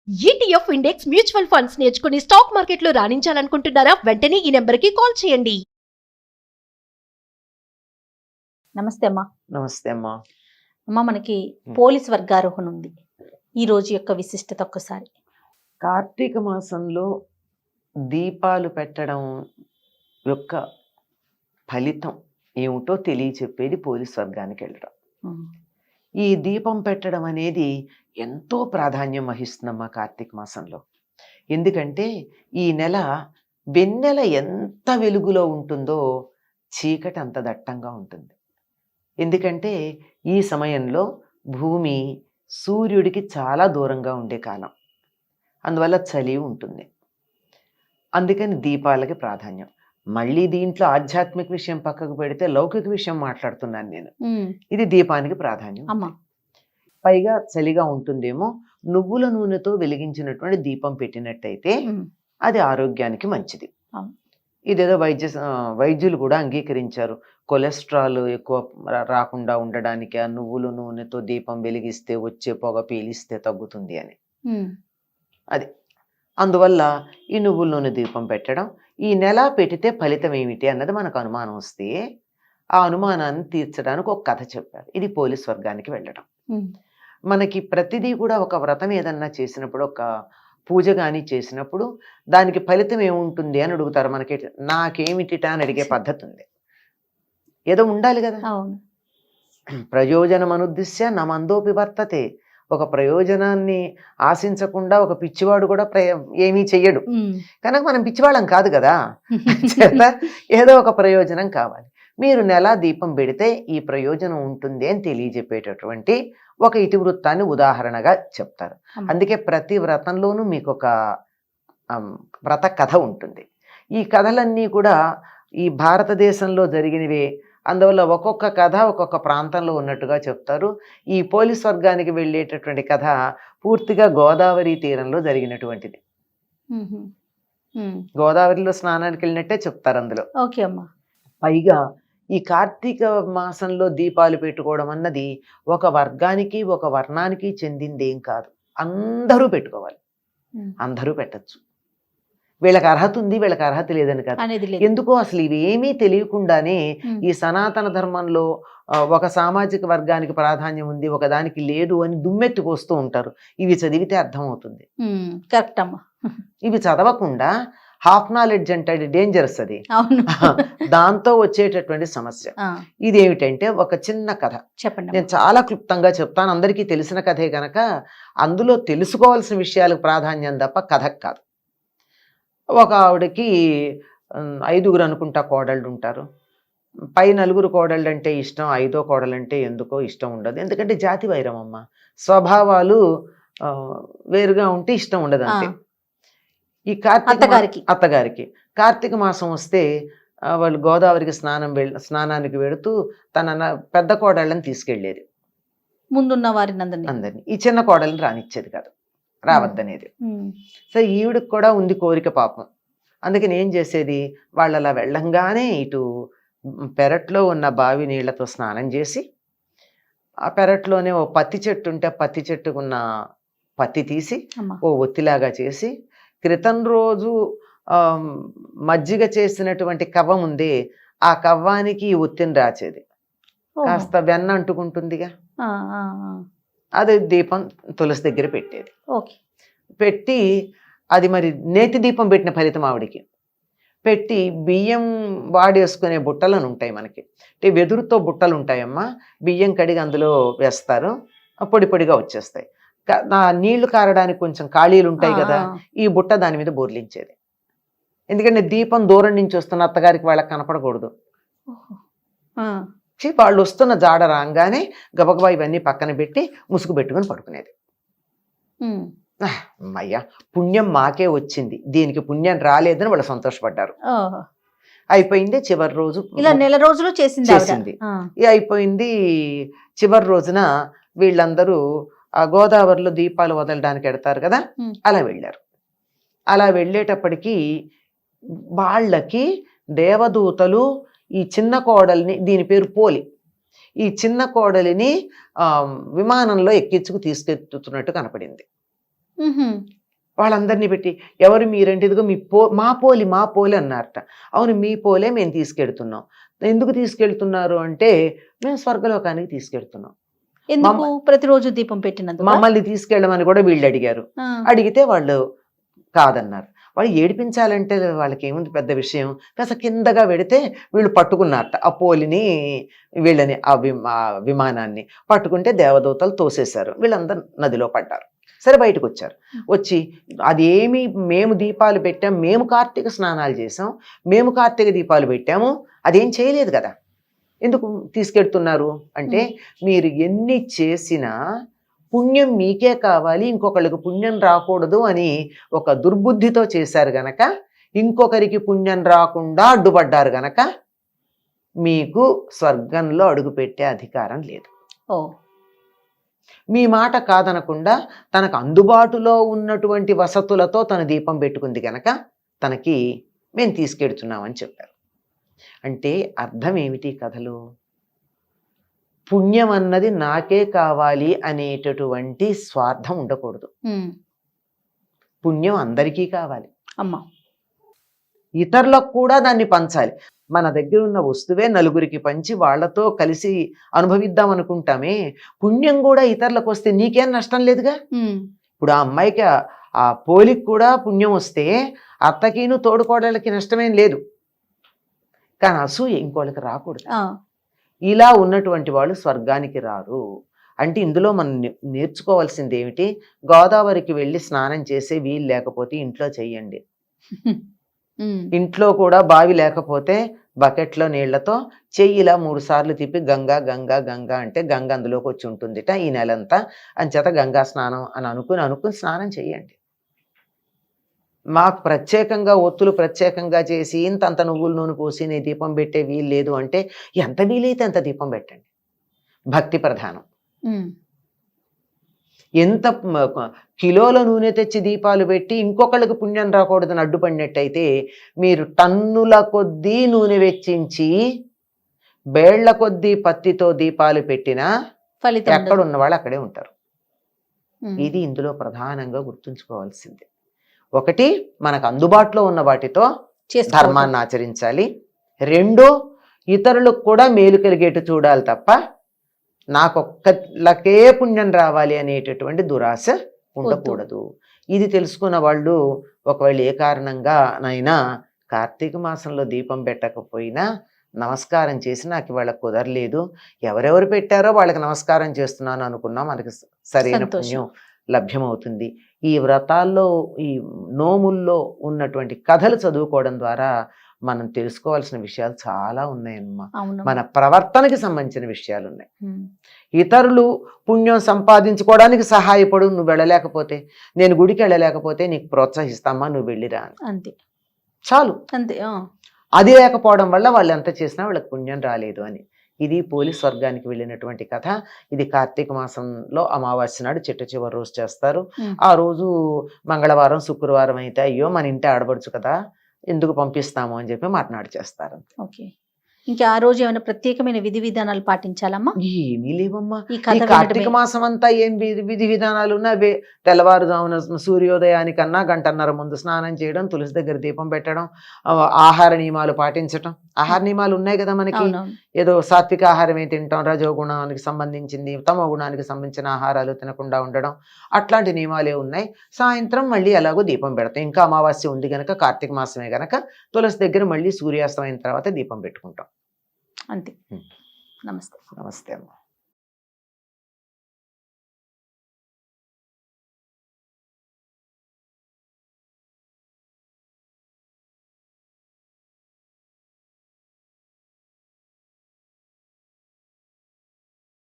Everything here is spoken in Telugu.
ETF ఇండెక్స్ మ్యూచువల్ ఫండ్స్ నేర్చుకుని స్టాక్ మార్కెట్లో రాణించాలనుకుంటున్నారా? వెంటనే ఈ నెంబర్కి కాల్ చేయండి. నమస్తే అమ్మా. నమస్తే అమ్మా. అమ్మా, మనకి పోలీస్ వర్గారోహణ ఉంది. ఈ రోజు యొక్క విశిష్టత ఒక్కసారి. కార్తీక మాసంలో దీపాలు పెట్టడం యొక్క ఫలితం ఏమిటో తెలియచెప్పేది పోలీస్ వర్గానికి వెళ్ళడం. ఈ దీపం పెట్టడం అనేది ఎంతో ప్రాధాన్యం వహిస్తుందమ్మా కార్తీక మాసంలో. ఎందుకంటే ఈ నెల వెన్నెల ఎంత వెలుగులో ఉంటుందో చీకటి అంత దట్టంగా ఉంటుంది. ఎందుకంటే ఈ సమయంలో భూమి సూర్యుడికి చాలా దూరంగా ఉండే కాలం, అందువల్ల చలి ఉంటుంది. అందుకని దీపాలకి ప్రాధాన్యం. మళ్ళీ దీంట్లో ఆధ్యాత్మిక విషయం పక్కకు పెడితే లౌకిక విషయం మాట్లాడుతున్నాను నేను. ఇది దీపానికి ప్రాధాన్యం. పైగా చలిగా ఉంటుందేమో, నువ్వుల నూనెతో వెలిగించినటువంటి దీపం పెట్టినట్టయితే అది ఆరోగ్యానికి మంచిది. ఇదేదో వైద్యులు కూడా అంగీకరించారు. కొలెస్ట్రాల్ ఎక్కువ రాకుండా ఉండడానికి ఆ నువ్వుల నూనెతో దీపం వెలిగిస్తే వచ్చే పొగ పీలిస్తే తగ్గుతుంది అని. అది అందువల్ల ఈ నువ్వుల నూనె దీపం పెట్టడం, ఈ నెల పెడితే ఫలితం ఏమిటి అన్నది మనకు అనుమానం వస్తే ఆ అనుమానాన్ని తీర్చడానికి ఒక కథ చెప్పారు. ఇది పోలీస్ వర్గానికి వెళ్ళడం. మనకి ప్రతిదీ కూడా ఒక వ్రతం ఏదన్నా చేసినప్పుడు, ఒక పూజ కానీ చేసినప్పుడు దానికి ఫలితం ఏముంటుంది అని అడుగుతారు. మనకి నాకేమిటిటా అని అడిగే పద్ధతి ఉంది. ఏదో ఉండాలి కదా. ప్రయోజనం అనుద్దిశ్య నమందోపి వర్తతే. ఒక ప్రయోజనాన్ని ఆశించకుండా ఒక పిచ్చివాడు కూడా ఏమీ చెయ్యడు. కనుక మనం పిచ్చివాళ్ళం కాదు కదా. ఏదో ఒక ప్రయోజనం కావాలి. మీరు నెల దీపం పెడితే ఈ ప్రయోజనం ఉంటుంది అని తెలియజెప్పేటటువంటి ఒక ఇతివృత్తాన్ని ఉదాహరణగా చెప్తారు. అందుకే ప్రతి వ్రతంలోనూ మీకు ఒక వ్రత కథ ఉంటుంది. ఈ కథలన్నీ కూడా ఈ భారతదేశంలో జరిగినవే. అందువల్ల ఒక్కొక్క కథ ఒక్కొక్క ప్రాంతంలో ఉన్నట్టుగా చెప్తారు. ఈ పోలీస్ వర్గానికి వెళ్ళేటటువంటి కథ పూర్తిగా గోదావరి తీరంలో జరిగినటువంటిది. గోదావరిలో స్నానానికి వెళ్ళినట్టే చెప్తారు అందులో. పైగా ఈ కార్తీక మాసంలో దీపాలు పెట్టుకోవడం అన్నది ఒక వర్గానికి ఒక వర్ణానికి చెందింది ఏం కాదు. అందరూ పెట్టుకోవాలి, అందరూ పెట్టచ్చు. వీళ్ళకి అర్హత ఉంది, వీళ్ళకి అర్హత లేదని కాదు. ఎందుకో అసలు ఇవేమీ తెలియకుండానే ఈ సనాతన ధర్మంలో ఒక సామాజిక వర్గానికి ప్రాధాన్యం ఉంది, ఒక దానికి లేదు అని దుమ్మెత్తుకొస్తూ ఉంటారు. ఇవి చదివితే అర్థమవుతుంది. కరెక్ట్ అమ్మా. ఇవి చదవకుండా హాఫ్ నాలెడ్జ్ అంటే డేంజరస్. అది దాంతో వచ్చేటటువంటి సమస్య. ఇదేమిటంటే ఒక చిన్న కథ చెప్పండి. నేను చాలా క్లుప్తంగా చెప్తాను, అందరికీ తెలిసిన కథే కనుక అందులో తెలుసుకోవాల్సిన విషయాలకు ప్రాధాన్యం తప్ప కథకు కాదు. ఒక ఆవిడకి 5 అనుకుంటా కోడళ్ళు ఉంటారు. పై 4 కోడళ్ళు అంటే ఇష్టం, 5వ కోడలంటే ఎందుకో ఇష్టం ఉండదు. ఎందుకంటే జాతి వైరం అమ్మ, స్వభావాలు వేరుగా ఉంటే ఇష్టం ఉండదు అంతే. ఈ అత్తగారికి కార్తీక మాసం వస్తే వాళ్ళు గోదావరికి స్నానానికి వెళుతూ తన పెద్ద కోడళ్ళని తీసుకెళ్లేది, ముందున్న వారిని అందరినీ. ఈ చిన్న కోడల్ని రానిచ్చేది కాదు, రావద్దనేది. సో ఈవిడికి కూడా ఉంది కోరిక పాపం. అందుకని ఏం చేసేది, వాళ్ళు అలా వెళ్ళంగానే ఇటు పెరట్లో ఉన్న బావి నీళ్లతో స్నానం చేసి, ఆ పెరట్లోనే ఓ పత్తి చెట్టు ఉంటే పత్తి చెట్టుకున్న పత్తి తీసి ఓ ఒత్తిలాగా చేసి, క్రితం రోజు మజ్జిగ చేసినటువంటి కవ్వం ఉంది, ఆ కవ్వానికి ఈ ఒత్తిని రాచేది. కాస్త వెన్న అంటుకుంటుందిగా, అది దీపం తులసి దగ్గర పెట్టేది. పెట్టి అది మరి నేతి దీపం పెట్టిన ఫలితం ఆవిడికి. పెట్టి బియ్యం వాడేసుకునే బుట్టలను ఉంటాయి మనకి, అంటే వెదురుతో బుట్టలు ఉంటాయమ్మా. బియ్యం కడిగి అందులో వేస్తారు, పొడి పొడిగా వచ్చేస్తాయి. నీళ్లు కారడానికి కొంచెం ఖాళీలు ఉంటాయి కదా, ఈ బుట్ట దాని మీద బోర్లించేది. ఎందుకంటే దీపం దూరం నుంచి వస్తున్న అత్తగారికి వాళ్ళకి కనపడకూడదు. వాళ్ళు వస్తున్న జాడ రాగానే గబగబా ఇవన్నీ పక్కన పెట్టి ముసుగు పెట్టుకుని పడుకునేది. అయ్యా పుణ్యం మాకే వచ్చింది, దీనికి పుణ్యం రాలేదని వాళ్ళు సంతోషపడ్డారు. అయిపోయింది. చివరి రోజు ఇలా నెల రోజులు చేసింది. అయిపోయింది. చివరి రోజున వీళ్ళందరూ ఆ గోదావరిలో దీపాలు వదలడానికి ఎడతారు కదా, అలా వెళ్ళారు. అలా వెళ్ళేటప్పటికీ వాళ్ళకి దేవదూతలు ఈ చిన్న కోడల్ని, దీని పేరు పోలి, ఈ చిన్న కోడలిని విమానంలో ఎక్కించుకు తీసుకెళ్తున్నట్టు కనపడింది. వాళ్ళందరినీ పెట్టి ఎవరు మీరంటే ఇదిగో మా పోలి అన్నారట. అవును మీ పోలే మేము తీసుకెళ్తున్నాం. ఎందుకు తీసుకెళ్తున్నారు అంటే మేము స్వర్గలోకానికి తీసుకెళ్తున్నాం. ఎందుకు? ప్రతిరోజు దీపం పెట్టినందుకు. మమ్మల్ని తీసుకెళ్ళమని కూడా వీళ్ళు అడిగారు. అడిగితే వాళ్ళు కాదన్నారు. వాళ్ళు ఏడిపించాలంటే వాళ్ళకి ఏముంది పెద్ద విషయం. కాస్త కిందగా పెడితే వీళ్ళు పట్టుకున్నారట ఆ పోలిని, వీళ్ళని ఆ విమానాన్ని పట్టుకుంటే దేవదూతలు తోసేశారు. వీళ్ళందరూ నదిలో పడ్డారు. సరే బయటకు వచ్చారు. వచ్చి అదేమి మేము దీపాలు పెట్టాం, మేము కార్తీక స్నానాలు చేసాం, మేము కార్తీక దీపాలు పెట్టాము, అదేం చేయలేదు కదా, ఎందుకు తీసుకెడుతున్నారు అంటే మీరు ఎన్ని చేసినా పుణ్యం మీకే కావాలి, ఇంకొకళ్ళకి పుణ్యం రాకూడదు అని ఒక దుర్బుద్ధితో చేశారు గనక, ఇంకొకరికి పుణ్యం రాకుండా అడ్డుపడ్డారు గనక మీకు స్వర్గంలో అడుగుపెట్టే అధికారం లేదు. మీ మాట కాదనకుండా తనకు అందుబాటులో ఉన్నటువంటి వసతులతో తన దీపం పెట్టుకుంది గనక తనకి మేము తీసుకెడుతున్నామని చెప్పారు. అంటే అర్థం ఏమిటి కథలు? పుణ్యం అన్నది నాకే కావాలి అనేటటువంటి స్వార్థం ఉండకూడదు. పుణ్యం అందరికీ కావాలి అమ్మా. ఇతరులకు కూడా దాన్ని పంచాలి. మన దగ్గర ఉన్న వస్తువే నలుగురికి పంచి వాళ్లతో కలిసి అనుభవిద్దాం అనుకుంటామే, పుణ్యం కూడా ఇతరులకు వస్తే నీకేం నష్టం లేదుగా. ఇప్పుడు ఆ అమ్మాయికి ఆ పోలికి కూడా పుణ్యం వస్తే అత్తకిను తోడుకోడలకి నష్టమేం లేదు. కానీ అసూయ ఇంకోళ్ళకి రాకూడదు. ఇలా ఉన్నటువంటి వాళ్ళు స్వర్గానికి రారు. అంటే ఇందులో మనం నేర్చుకోవాల్సింది ఏమిటి? గోదావరికి వెళ్ళి స్నానం చేసే వీలు లేకపోతే ఇంట్లో చెయ్యండి. ఇంట్లో కూడా బావి లేకపోతే బకెట్లో నీళ్లతో చెయ్యిలా 3 సార్లు తిప్పి గంగా గంగా గంగా అంటే గంగ అందులోకి వచ్చి ఉంటుందిట ఈ నెలంతా. అంచేత గంగా స్నానం అని అనుకుని స్నానం చెయ్యండి. మాకు ప్రత్యేకంగా ఒత్తులు ప్రత్యేకంగా చేసి ఇంతంత నువ్వుల నూనె పోసి నీ దీపం పెట్టే వీలు లేదు అంటే ఎంత వీలైతే అంత దీపం పెట్టండి. భక్తి ప్రధానం. ఎంత కిలోల నూనె తెచ్చి దీపాలు పెట్టి ఇంకొకళ్ళకి పుణ్యం రాకూడదని అడ్డుపడినట్టయితే మీరు టన్నుల కొద్దీ నూనె వెచ్చించి బేళ్ల కొద్దీ పత్తితో దీపాలు పెట్టినా ఎక్కడ ఉన్న వాళ్ళు అక్కడే ఉంటారు. ఇది ఇందులో ప్రధానంగా గుర్తుంచుకోవాల్సింది. ఒకటి, మనకు అందుబాటులో ఉన్న వాటితో ధర్మాన్ని ఆచరించాలి. 2, ఇతరులకు కూడా మేలు కలిగేటు చూడాలి తప్ప నాకొక్కలకే పుణ్యం రావాలి అనేటటువంటి దురాశ ఉండకూడదు. ఇది తెలుసుకున్న వాళ్ళు ఒకవేళ ఏ కారణంగా నైనా కార్తీక మాసంలో దీపం పెట్టకపోయినా నమస్కారం చేసి నాకు ఇవాళ కుదరలేదు, ఎవరెవరు పెట్టారో వాళ్ళకి నమస్కారం చేస్తున్నాను అనుకున్నా మనకి సరైన పుణ్యం లభ్యమవుతుంది. ఈ వ్రతాల్లో ఈ నోముల్లో ఉన్నటువంటి కథలు చదువుకోవడం ద్వారా మనం తెలుసుకోవాల్సిన విషయాలు చాలా ఉన్నాయమ్మా. మన ప్రవర్తనకి సంబంధించిన విషయాలు ఉన్నాయి. ఇతరులు పుణ్యం సంపాదించుకోవడానికి సహాయపడు, నువ్వు వెళ్ళలేకపోతే, నేను గుడికి వెళ్ళలేకపోతే నీకు ప్రోత్సహిస్తామా, నువ్వు వెళ్ళిరా అంతే, చాలు అంతే. అది లేకపోవడం వల్ల వాళ్ళు ఎంత చేసినా వాళ్ళకి పుణ్యం రాలేదు అని. ఇది పోలీస్ స్వర్గానికి వెళ్ళినటువంటి కథ. ఇది కార్తీక మాసంలో అమావాస్య నాడు చిట్ట చివరి రోజు చేస్తారు. ఆ రోజు మంగళవారం శుక్రవారం అయితే అయ్యో మన ఇంటి ఆడబడుచు కదా ఎందుకు పంపిస్తాము అని చెప్పి మాట్లాడి చేస్తారు. ఓకే. ఇంకా ఆ రోజు ఏమైనా ప్రత్యేకమైన విధి విధానాలు పాటించాలమ్మా? ఏమీ లేవమ్మా. ఈ కార్తీక మాసం అంతా ఏం విధి విధానాలు ఉన్నాయి? తెల్లవారుజామున సూర్యోదయానికన్నా 1.5 గంటల ముందు స్నానం చేయడం, తులసి దగ్గర దీపం పెట్టడం, ఆహార నియమాలు పాటించటం. ఆహార నియమాలు ఉన్నాయి కదా మనకి. ఏదో సాత్విక ఆహారమే తింటాం, రజోగుణానికి సంబంధించింది తమో గుణానికి సంబంధించిన ఆహారాలు తినకుండా ఉండడం, అట్లాంటి నియమాలే ఉన్నాయి. సాయంత్రం మళ్ళీ ఎలాగో దీపం పెడతాం. ఇంకా అమావాస్య ఉంది కనుక, కార్తీక మాసమే కనుక తులసి దగ్గర మళ్ళీ సూర్యాస్తమైన తర్వాత దీపం పెట్టుకుంటాం. అంతే. నమస్తే. నమస్తే అమ్మా.